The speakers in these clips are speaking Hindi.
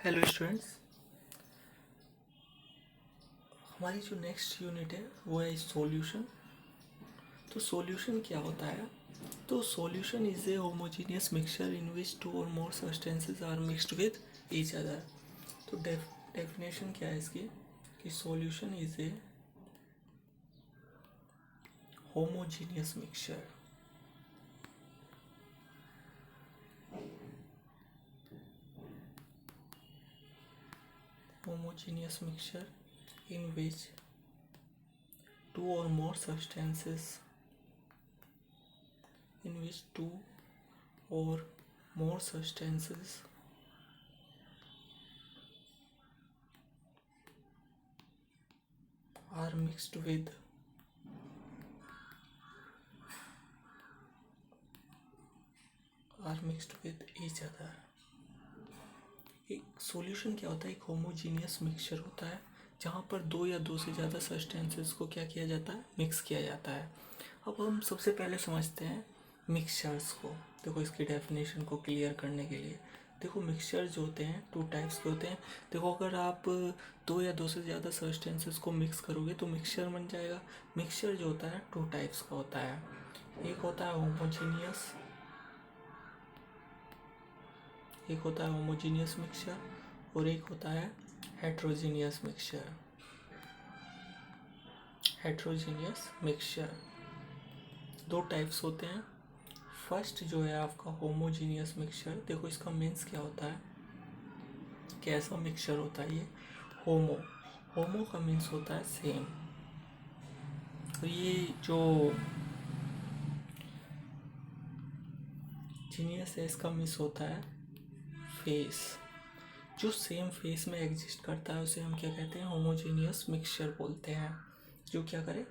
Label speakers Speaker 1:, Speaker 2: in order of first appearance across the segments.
Speaker 1: हेलो स्टूडेंट्स, हमारी जो नेक्स्ट यूनिट है वो है सॉल्यूशन। तो सॉल्यूशन क्या होता है? तो solution is a homogeneous mixture in which two or more substances are mixed with each other. तो डेफिनेशन क्या है इसकी कि solution is a homogeneous mixture homogeneous mixture in which two or more substances in which two or more substances are mixed with each other। एक सॉल्यूशन क्या होता है? एक होमोजीनियस मिक्सचर होता है जहाँ पर दो या दो से ज़्यादा सब्सटेंसेस को क्या किया जाता है? मिक्स किया जाता है। अब हम सबसे पहले समझते हैं मिक्सचर्स को। देखो, इसकी डेफिनेशन को क्लियर करने के लिए देखो, मिक्सचर जो होते हैं टू टाइप्स के होते हैं। देखो, अगर आप दो या दो से ज़्यादा सब्सटेंसेस को मिक्स करोगे तो मिक्सचर बन जाएगा। मिक्सचर जो होता है टू टाइप्स का होता है। एक होता है होमोजीनियस, एक होता है होमोजीनियस मिक्सचर और एक होता है हेट्रोजीनियस मिक्सचर। हेट्रोजीनियस मिक्सचर दो टाइप्स होते हैं। फर्स्ट जो है आपका होमोजीनियस मिक्सचर। देखो, इसका मीन्स क्या होता है, कैसा मिक्सचर होता है ये? होमो, होमो का मीन्स होता है सेम। तो ये जो जीनियस है इसका मीन्स होता है फेस। जो सेम फेस में एग्जिस्ट करता है उसे हम क्या कहते हैं? होमोजीनियस मिक्सचर बोलते हैं। जो क्या करे?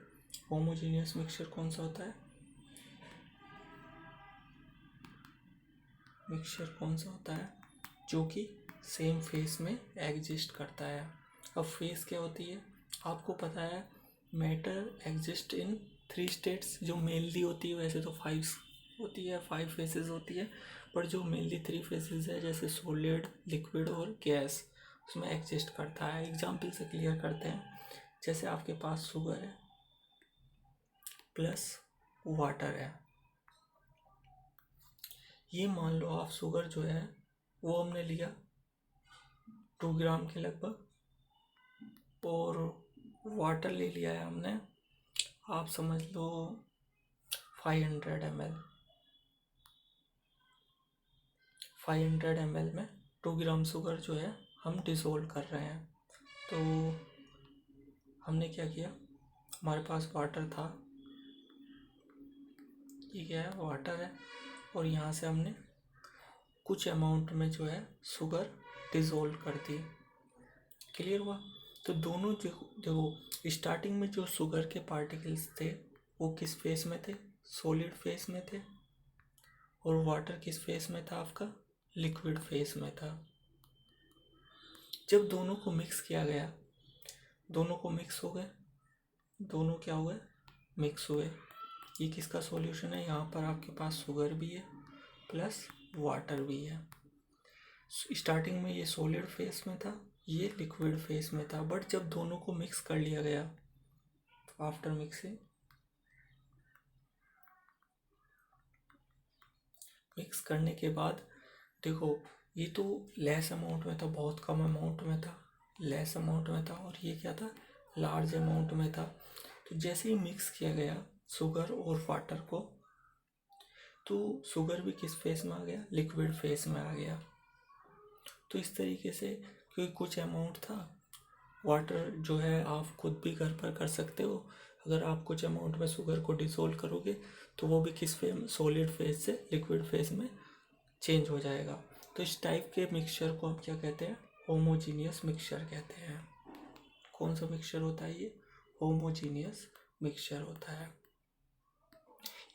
Speaker 1: होमोजीनियस मिक्सचर कौन सा होता है? मिक्सचर कौन सा होता है जो कि सेम फेस में एग्जिस्ट करता है। अब फेस क्या होती है? आपको पता है matter exist in three states. जो मेनली होती है, वैसे तो फाइव होती है, फाइव फेसेस होती है, पर जो मेनली थ्री फेसेस है जैसे सॉलिड, लिक्विड और गैस, उसमें एग्जिस्ट करता है। एग्जाम्पल से क्लियर करते हैं। जैसे आपके पास शुगर है प्लस वाटर है। ये मान लो आप शुगर जो है वो हमने लिया 2 ग्राम के लगभग, और वाटर ले लिया है हमने, आप समझ लो 500 ml। 500 ml में 2 ग्राम शुगर जो है हम डिसोल्व कर रहे हैं। तो हमने क्या किया, हमारे पास वाटर था, ये क्या है? वाटर है, और यहाँ से हमने कुछ अमाउंट में जो है शुगर डिसोल्व कर दी। क्लियर हुआ? तो दोनों देखो, स्टार्टिंग में जो शुगर के पार्टिकल्स थे वो किस फेस में थे? सॉलिड फेस में थे। और वाटर किस फेस में था आपका? लिक्विड फेस में था। जब दोनों को मिक्स किया गया, दोनों को मिक्स हो गए, दोनों क्या हुए? मिक्स हुए। ये किसका सॉल्यूशन है? यहाँ पर आपके पास शुगर भी है प्लस वाटर भी है। स्टार्टिंग में ये सॉलिड फेस में था, ये लिक्विड फेस में था, बट जब दोनों को मिक्स कर लिया गया तो आफ्टर मिक्सिंग, मिक्स करने के बाद देखो, ये तो लेस अमाउंट में था, बहुत कम अमाउंट में था, लेस अमाउंट में था, और ये क्या था? लार्ज अमाउंट में था। तो जैसे ही मिक्स किया गया शुगर और वाटर को, तो शुगर भी किस फेस में आ गया? लिक्विड फेस में आ गया। तो इस तरीके से, क्योंकि कुछ अमाउंट था, वाटर जो है आप खुद भी घर पर कर सकते हो। अगर आप कुछ अमाउंट में शुगर को डिसोल्व करोगे तो वो भी किस फेस? सॉलिड फेस से लिक्विड फेस में चेंज हो जाएगा। तो इस टाइप के मिक्सचर को हम क्या कहते हैं? होमोजीनियस मिक्सचर कहते हैं। कौन सा मिक्सचर होता है ये? होमोजीनियस मिक्सचर होता है।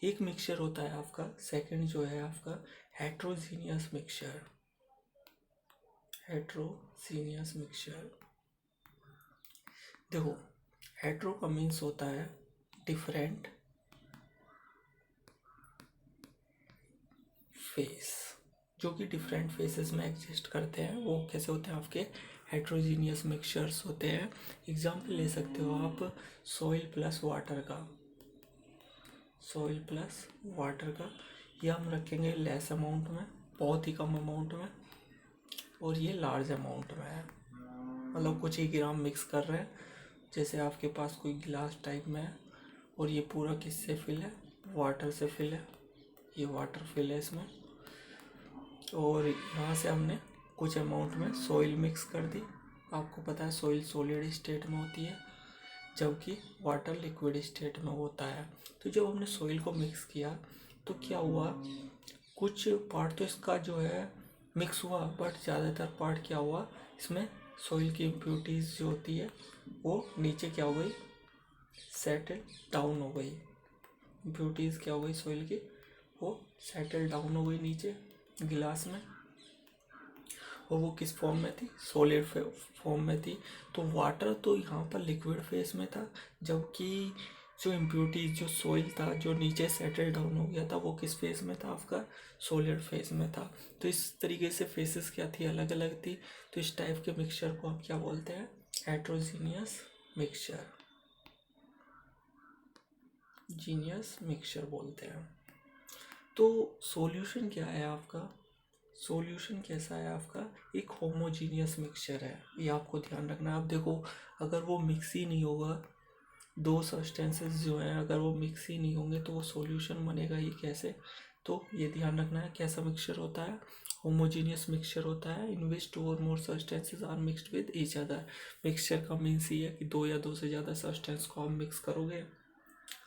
Speaker 1: एक मिक्सचर होता है आपका सेकंड जो है आपका हेट्रोजीनियस मिक्सचर। हेट्रोजीनियस मिक्सचर देखो, हेट्रो का मीन्स होता है डिफरेंट फेस। जो कि डिफरेंट फेसेस में एग्जिस्ट करते हैं। वो कैसे होते हैं? आपके हेट्रोजीनियस मिक्सचर्स होते हैं। एग्जाम्पल ले सकते हो आप सॉइल प्लस वाटर का। सॉइल प्लस वाटर का ये हम रखेंगे लेस अमाउंट में, बहुत ही कम अमाउंट में, और ये लार्ज अमाउंट में है, मतलब कुछ ही ग्राम मिक्स कर रहे हैं। जैसे आपके पास कोई गिलास टाइप में है और ये पूरा किससे फिल है? वाटर से फिल है। ये वाटर फिल है इसमें, और यहाँ से हमने कुछ अमाउंट में सॉइल मिक्स कर दी। आपको पता है सॉइल सॉलिड स्टेट में होती है, जबकि वाटर लिक्विड स्टेट में होता है। तो जब हमने सॉइल को मिक्स किया तो क्या हुआ? कुछ पार्ट तो इसका जो है मिक्स हुआ, बट ज़्यादातर पार्ट क्या हुआ? इसमें सॉइल की इम्प्योरिटीज़ जो होती है वो नीचे क्या हो गई? सेटल डाउन हो गई। इम्प्योरिटीज़ क्या हो गई सॉइल की? वो सेटल डाउन हो गई नीचे गिलास में, और वो किस फॉर्म में थी? सॉलिड फॉर्म में थी। तो वाटर तो यहाँ पर लिक्विड फेस में था, जबकि जो इम्प्योरिटीज जो सॉइल था जो नीचे सेटल डाउन हो गया था वो किस फेस में था? आपका सॉलिड फेस में था। तो इस तरीके से फेसेस क्या थी? अलग अलग थी। तो इस टाइप के मिक्सचर को हम क्या बोलते हैं? हेट्रोजीनियस मिक्सचर, जीनियस मिक्सचर बोलते हैं। तो सॉल्यूशन क्या है आपका? सॉल्यूशन कैसा है आपका? एक होमोजीनियस मिक्सचर है, ये आपको ध्यान रखना है। आप देखो, अगर वो मिक्स ही नहीं होगा, दो सब्सटेंसेस जो हैं अगर वो मिक्स ही नहीं होंगे तो वो सॉल्यूशन बनेगा ही कैसे? तो ये ध्यान रखना है। कैसा मिक्सचर होता है? होमोजीनियस मिक्सचर होता है इन which two or more substances are mixed with each other. Mixture का मीन्स ये है कि दो या दो से ज़्यादा सब्सटेंस को आप मिक्स करोगे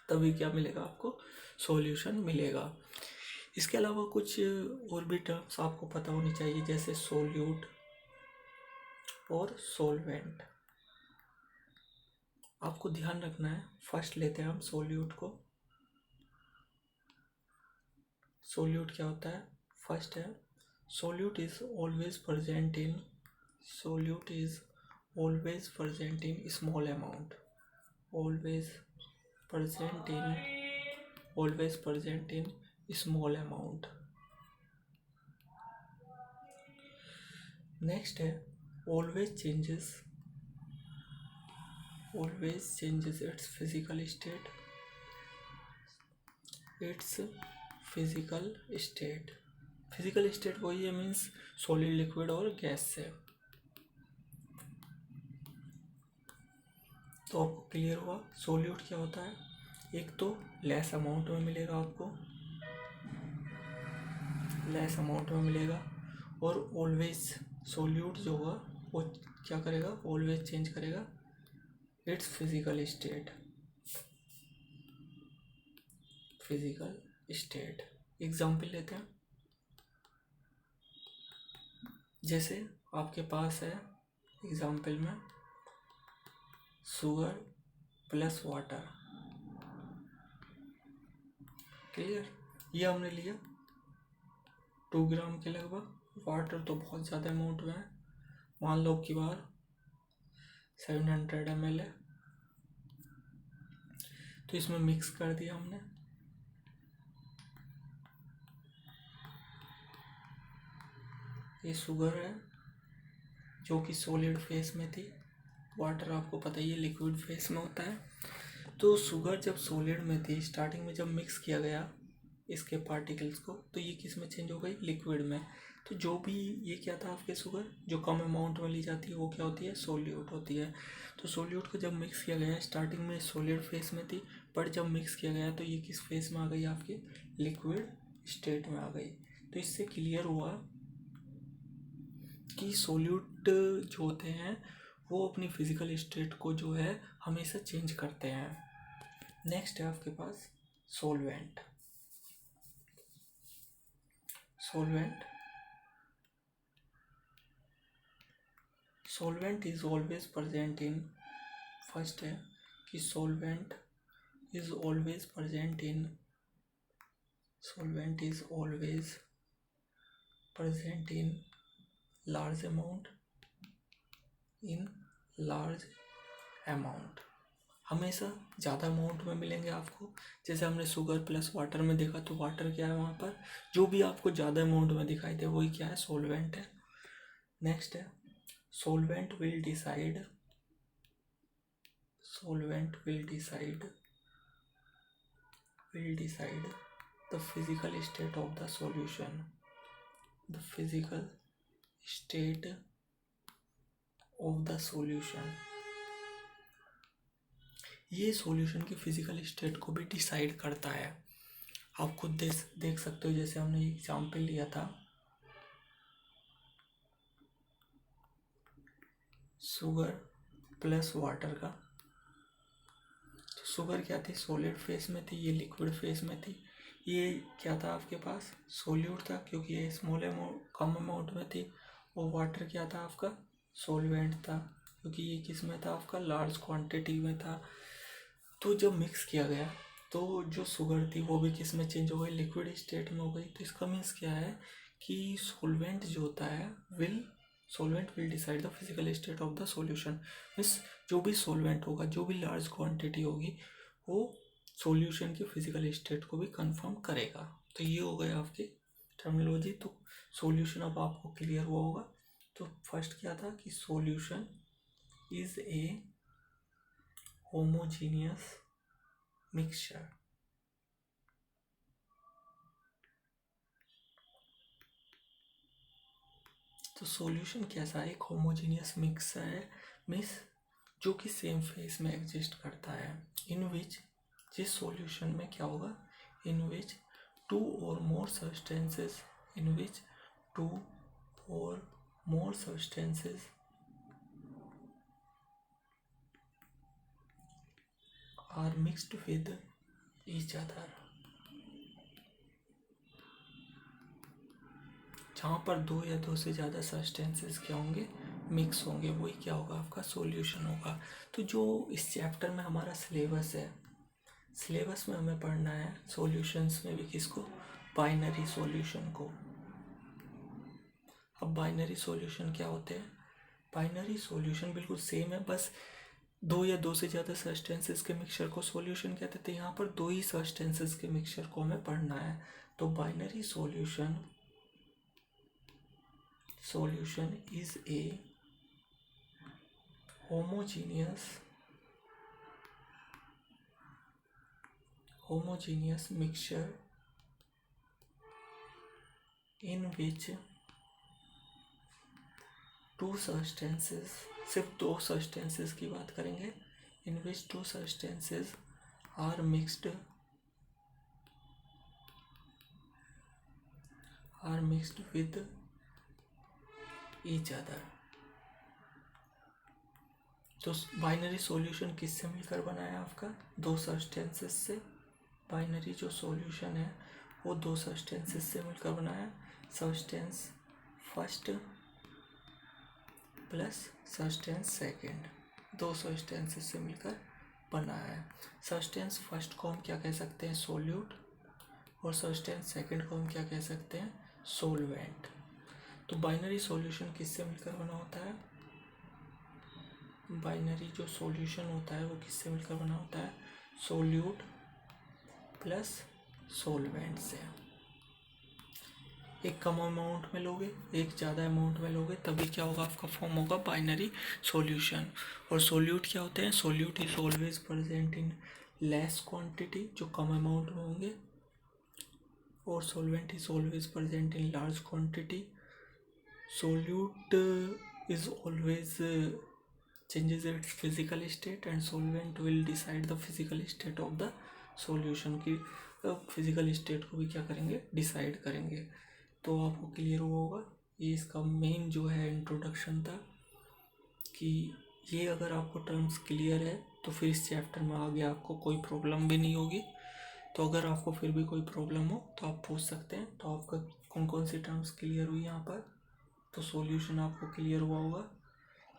Speaker 1: तभी क्या मिलेगा? आपको सॉल्यूशन मिलेगा। इसके अलावा कुछ और भी टर्म्स आपको पता होनी चाहिए, जैसे सोल्यूट और सोलवेंट। आपको ध्यान रखना है। फर्स्ट लेते हैं हम सोल्यूट को। सोल्यूट क्या होता है? फर्स्ट है solute is always present in, solute is always present in small amount, always present in, always present in small amount. Next है always changes, always changes its physical state, its physical state। Physical state वही है, मीन्स सॉलिड, लिक्विड और गैस से। तो आपको क्लियर हुआ सोल्यूट क्या होता है? एक तो लेस अमाउंट में मिलेगा आपको, लेस अमाउंट में मिलेगा, और ऑलवेज सोल्यूट जो होगा वो क्या करेगा? ऑलवेज चेंज करेगा it's physical state, physical state. Example लेते हैं। जैसे आपके पास है एग्जाम्पल में शुगर प्लस वाटर, क्लियर? ये हमने लिया 2 ग्राम के लगभग। वाटर तो बहुत ज़्यादा अमाउंट में है, मान लो कि बार 700 ml है। तो इसमें मिक्स कर दिया हमने। ये शुगर है जो कि सॉलिड फेस में थी, वाटर आपको पता ही है लिक्विड फेस में होता है। तो शुगर जब सॉलिड में थी, स्टार्टिंग में जब मिक्स किया गया इसके पार्टिकल्स को, तो ये किस में चेंज हो गई? लिक्विड में। तो जो भी ये क्या था आपके शुगर जो कम अमाउंट में ली जाती है वो क्या होती है? सोल्यूट होती है। तो सोल्यूट को जब मिक्स किया गया, स्टार्टिंग में सॉलिड फेस में थी, पर जब मिक्स किया गया तो ये किस फेस में आ गई? आपके लिक्विड स्टेट में आ गई। तो इससे क्लियर हुआ कि सोल्यूट जो होते हैं वो अपनी फिजिकल स्टेट को जो है हमेशा चेंज करते हैं। नेक्स्ट है आपके पास solvent. Solvent, solvent is always present in, first है कि solvent is always present in, solvent is always present in large amount, in large amount. हमेशा ज़्यादा अमाउंट में मिलेंगे आपको। जैसे हमने शुगर प्लस वाटर में देखा, तो वाटर क्या है वहाँ पर, जो भी आपको ज़्यादा अमाउंट में दिखाई दे वही क्या है, सोलवेंट है। नेक्स्ट है solvent will decide solvent will decide the physical state of the solution, the physical state of the solution। ये सॉल्यूशन की फिजिकल स्टेट को भी डिसाइड करता है। आप खुद देख सकते हो, जैसे हमने एग्जाम्पल लिया था शुगर प्लस वाटर का। तो शुगर क्या थी, सॉलिड फेस में थी, ये लिक्विड फेस में थी। ये क्या था आपके पास, सोल्यूट था, क्योंकि ये स्मॉल अमाउंट कम अमाउंट में थी। और वाटर क्या था आपका, सोलवेंट था, क्योंकि ये किस में था आपका, लार्ज क्वांटिटी में था। तो जब मिक्स किया गया तो जो शुगर थी वो भी किस में चेंज हो गई, लिक्विड स्टेट में हो गई। तो इसका मीन्स क्या है कि सोलवेंट जो होता है solvent will decide the physical state of the solution. Means जो भी सोलवेंट होगा, जो भी लार्ज क्वांटिटी होगी, वो सॉल्यूशन की फिजिकल स्टेट को भी कंफर्म करेगा। तो ये हो गया आपकी टर्मिनोलॉजी। तो सॉल्यूशन अब आपको क्लियर हुआ होगा। तो फर्स्ट क्या था कि solution is a homogeneous mixture. तो सॉल्यूशन कैसा है, एक होमोजीनियस मिक्स है, मिक्स जो कि सेम फेस में एग्जिस्ट करता है। इन विच, जिस सॉल्यूशन में क्या होगा, इन which two or more substances, in which two or more substances are mixed with each other. जहाँ पर दो या दो से ज़्यादा सब्सटेंसेस क्या होंगे, मिक्स होंगे, वही क्या होगा, आपका सॉल्यूशन होगा। तो जो इस चैप्टर में हमारा सिलेबस है, सिलेबस में हमें पढ़ना है सॉल्यूशंस में भी किसको, बाइनरी सॉल्यूशन को। अब बाइनरी सॉल्यूशन क्या होते हैं, बाइनरी सॉल्यूशन बिल्कुल सेम है, बस दो या दो से ज़्यादा सब्सटेंसेस के मिक्सचर को सॉल्यूशन कहते थे। यहाँ पर दो ही सब्सटेंसेस के मिक्सचर को हमें पढ़ना है। तो binary solution is a homogeneous mixture in which two substances, सिर्फ दो substances की बात करेंगे, in which two substances are mixed with each other। तो बाइनरी सॉल्यूशन किससे मिलकर बना है आपका, दो सब्सटेंसेस से। बाइनरी जो सॉल्यूशन है वो दो सब्सटेंसेस से मिलकर बना है, substance first plus substance second, दो सब्सटेंसेस से मिलकर बना है। सब्सटेंस फर्स्ट को हम क्या कह सकते हैं, सोल्यूट, और सब्सटेंस सेकेंड को हम क्या कह सकते हैं, सोलवेंट। तो बाइनरी सॉल्यूशन किससे मिलकर बना होता है, बाइनरी जो सॉल्यूशन होता है वो किससे मिलकर बना होता है, सोल्यूट प्लस सोलवेंट से। एक कम अमाउंट में लोगे, एक ज़्यादा अमाउंट में लोगे, तभी क्या होगा, आपका फॉर्म होगा बाइनरी सॉल्यूशन। और सोल्यूट क्या होते हैं, solute is always present in less quantity, जो कम अमाउंट में होंगे, और solvent is always present in large quantity. Solute is always changes its physical state and solvent will decide the physical state of the solution की फिजिकल स्टेट को भी क्या करेंगे, डिसाइड करेंगे। तो आपको क्लियर हुआ होगा। ये इसका मेन जो है इंट्रोडक्शन था कि ये अगर आपको टर्म्स क्लियर है तो फिर इस चैप्टर में आगे आपको कोई प्रॉब्लम भी नहीं होगी। तो अगर आपको फिर भी कोई प्रॉब्लम हो तो आप पूछ सकते हैं। तो आपका कौन कौन सी टर्म्स क्लियर हुई यहाँ पर, तो सॉल्यूशन आपको क्लियर हुआ होगा,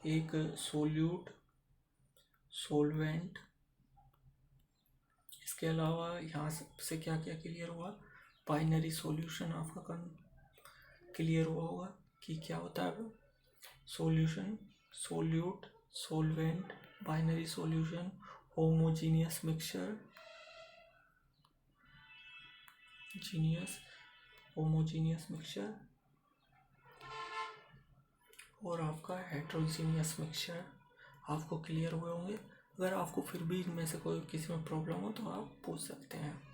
Speaker 1: एक सोल्यूट, सोलवेंट, इसके अलावा यहाँ से क्या क्या क्लियर हुआ, बाइनरी सॉल्यूशन आपका क्लियर हुआ होगा कि क्या होता है solution, solute, solvent, binary solution, homogeneous mixture, homogeneous mixture और आपका हेट्रोजीनियस मिक्सचर। आपको क्लियर हुए होंगे। अगर आपको फिर भी इनमें से कोई किसी में प्रॉब्लम हो तो आप पूछ सकते हैं।